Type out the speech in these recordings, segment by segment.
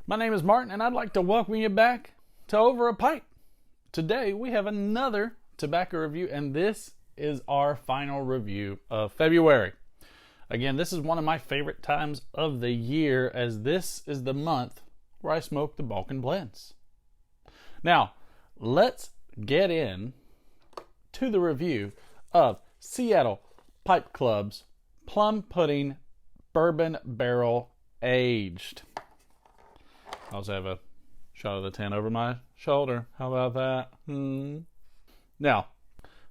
My name is Martin, and I'd like to welcome you back to Over a Pipe. Today we have another tobacco review, and this is our final review of February. Again, this is one of my favorite times of the year, as this is the month where I smoke the Balkan blends. Now, let's get in to the review of Seattle Pipe Club's Plum Pudding Bourbon Barrel Aged. I also have a shot of the tin over my shoulder. How about that? Now,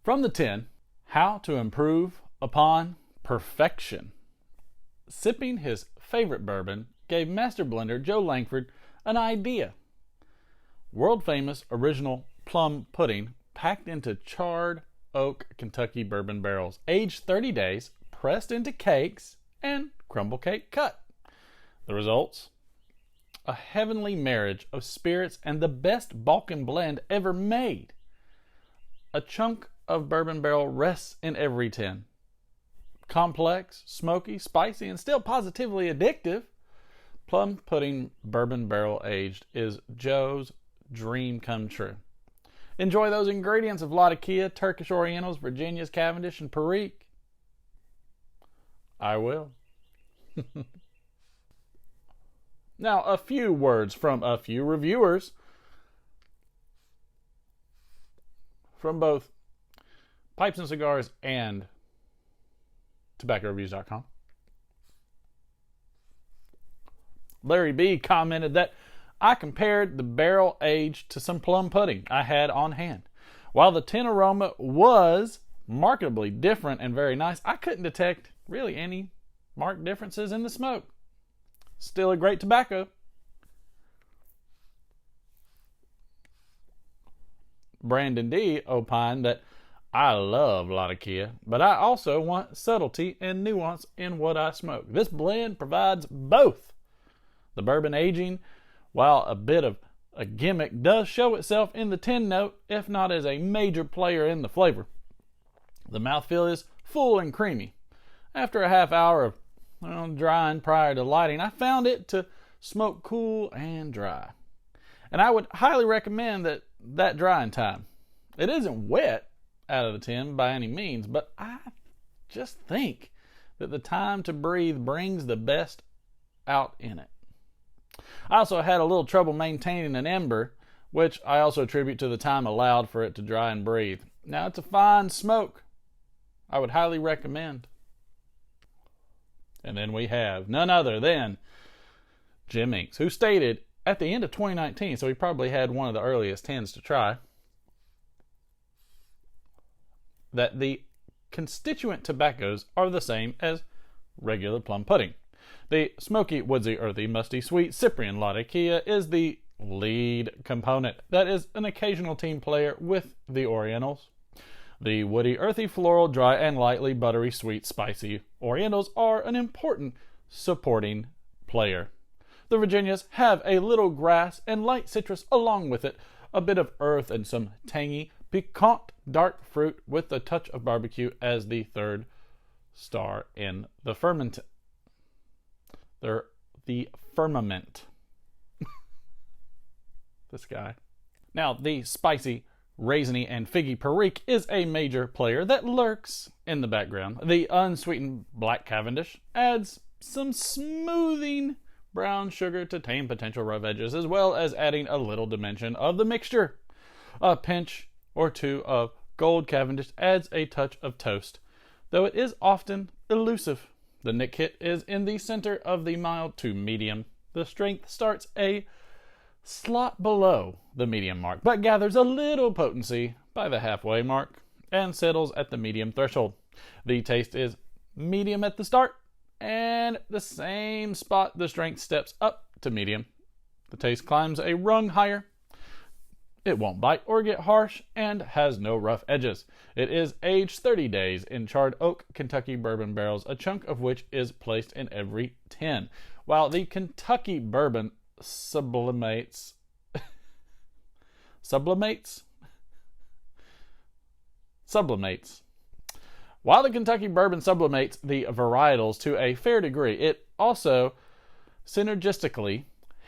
from the tin, how to improve upon perfection. Sipping his favorite bourbon gave master blender Joe Langford an idea. World famous original plum pudding packed into charred oak Kentucky bourbon barrels, aged 30 days, pressed into cakes, and crumble cake cut. The results? A heavenly marriage of spirits and the best Balkan blend ever made. A chunk of bourbon barrel rests in every tin. Complex, smoky, spicy, and still positively addictive, Plum Pudding Bourbon Barrel Aged is Joe's dream come true. Enjoy those ingredients of Latakia, Turkish Orientals, Virginia's Cavendish, and Perique. I will. Now, a few words from a few reviewers from both Pipes and Cigars and TobaccoReviews.com. Larry B. commented that I compared the barrel age to some plum pudding I had on hand. While the tin aroma was markedly different and very nice, I couldn't detect really any marked differences in the smoke. Still a great tobacco. Brandon D. opined that I love Latakia, but I also want subtlety and nuance in what I smoke. This blend provides both. The bourbon aging, while a bit of a gimmick, does show itself in the tin note, if not as a major player in the flavor. The mouthfeel is full and creamy. After a half hour of drying prior to lighting, I found it to smoke cool and dry. And I would highly recommend that drying time. It isn't wet out of the tin by any means, but I just think that the time to breathe brings the best out in it. I also had a little trouble maintaining an ember, which I also attribute to the time allowed for it to dry and breathe. Now, it's a fine smoke. I would highly recommend. And then we have none other than Jim Inks, who stated at the end of 2019, so he probably had one of the earliest tins to try, that the constituent tobaccos are the same as regular plum pudding. The smoky, woodsy, earthy, musty, sweet Cyprian Latakia is the lead component. That is an occasional team player with the Orientals. The woody, earthy, floral, dry, and lightly buttery, sweet, spicy Orientals are an important supporting player. The Virginias have a little grass and light citrus along with it, a bit of earth and some tangy, piquant dark fruit with a touch of barbecue as the third star in the firmament. The firmament. This guy. Now, the spicy, raisiny, and figgy Perique is a major player that lurks in the background. The unsweetened black Cavendish adds some smoothing brown sugar to tame potential rough edges, as well as adding a little dimension of the mixture. A pinch or two of gold Cavendish adds a touch of toast, though it is often elusive. The nick hit is in the center of the mild to medium. The strength starts a slot below the medium mark, but gathers a little potency by the halfway mark and settles at the medium threshold. The taste is medium at the start, and the same spot the strength steps up to medium. The taste climbs a rung higher. It won't bite or get harsh and has no rough edges. It is aged 30 days in charred oak Kentucky bourbon barrels, a chunk of which is placed in every tin. While the Kentucky bourbon sublimates. While the Kentucky bourbon sublimates the varietals to a fair degree, it also synergistically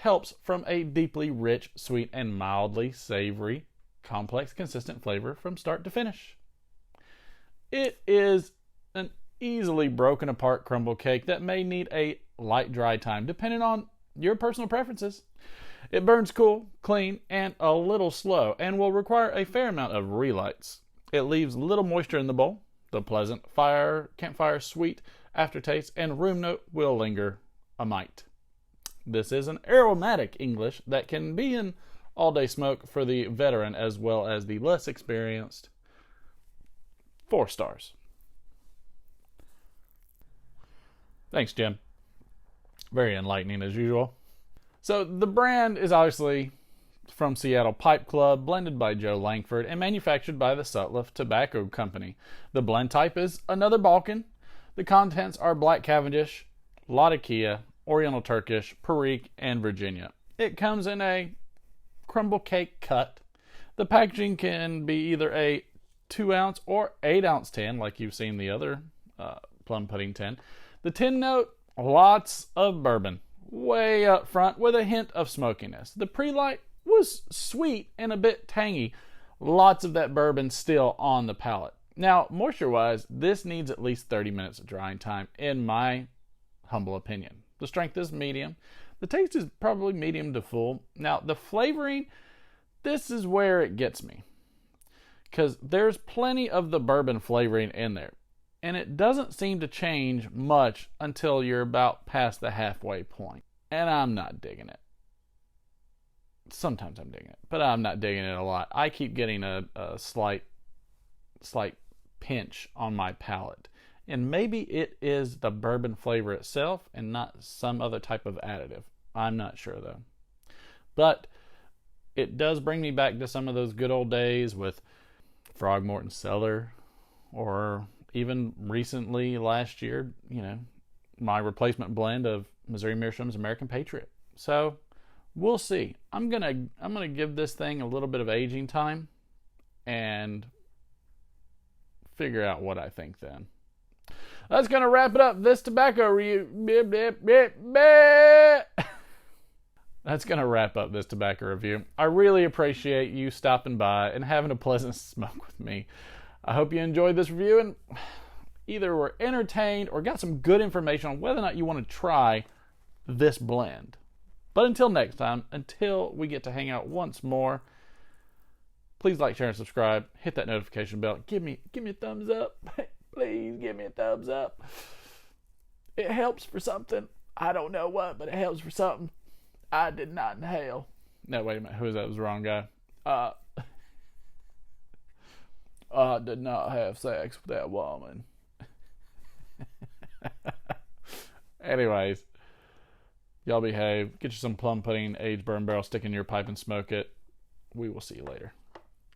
helps from a deeply rich, sweet, and mildly savory, complex, consistent flavor from start to finish. It is an easily broken apart crumble cake that may need a light dry time depending on your personal preferences. It burns cool, clean, and a little slow and will require a fair amount of relights. It leaves little moisture in the bowl. The pleasant campfire sweet aftertaste and room note will linger a mite. This is an aromatic English that can be in all-day smoke for the veteran as well as the less experienced. 4 stars. Thanks, Jim. Very enlightening as usual. So the brand is obviously from Seattle Pipe Club, blended by Joe Langford, and manufactured by the Sutliff Tobacco Company. The blend type is another Balkan. The contents are Black Cavendish, Latakia, Oriental Turkish, Perique, and Virginia. It comes in a crumble cake cut. The packaging can be either a 2-ounce or 8-ounce tin, like you've seen the other plum pudding tin. The tin note, lots of bourbon, way up front with a hint of smokiness. The pre-light was sweet and a bit tangy. Lots of that bourbon still on the palate. Now, moisture-wise, this needs at least 30 minutes of drying time, in my humble opinion. The strength is medium. The taste is probably medium to full. Now, the flavoring, this is where it gets me, because there's plenty of the bourbon flavoring in there, and it doesn't seem to change much until you're about past the halfway point, and I'm not digging it. Sometimes I'm digging it, but I'm not digging it a lot. I keep getting a slight pinch on my palate, and maybe it is the bourbon flavor itself and not some other type of additive. I'm not sure though, but it does bring me back to some of those good old days with Frogmorton Cellar, or even recently last year, my replacement blend of Missouri Meerschaum's American Patriot. So we'll see. I'm gonna give this thing a little bit of aging time and figure out what I think then. That's gonna wrap it up. This tobacco review. That's gonna wrap up this tobacco review. I really appreciate you stopping by and having a pleasant smoke with me. I hope you enjoyed this review and either were entertained or got some good information on whether or not you want to try this blend. But until next time, until we get to hang out once more, please like, share, and subscribe. Hit that notification bell. Give me a thumbs up. Please give me a thumbs up. It helps for something. I don't know what, but it helps for something. I did not inhale. No, wait a minute. Who is that? It was the wrong guy. I did not have sex with that woman. Anyways, y'all behave. Get you some plum pudding, aged bourbon barrel, stick in your pipe and smoke it. We will see you later.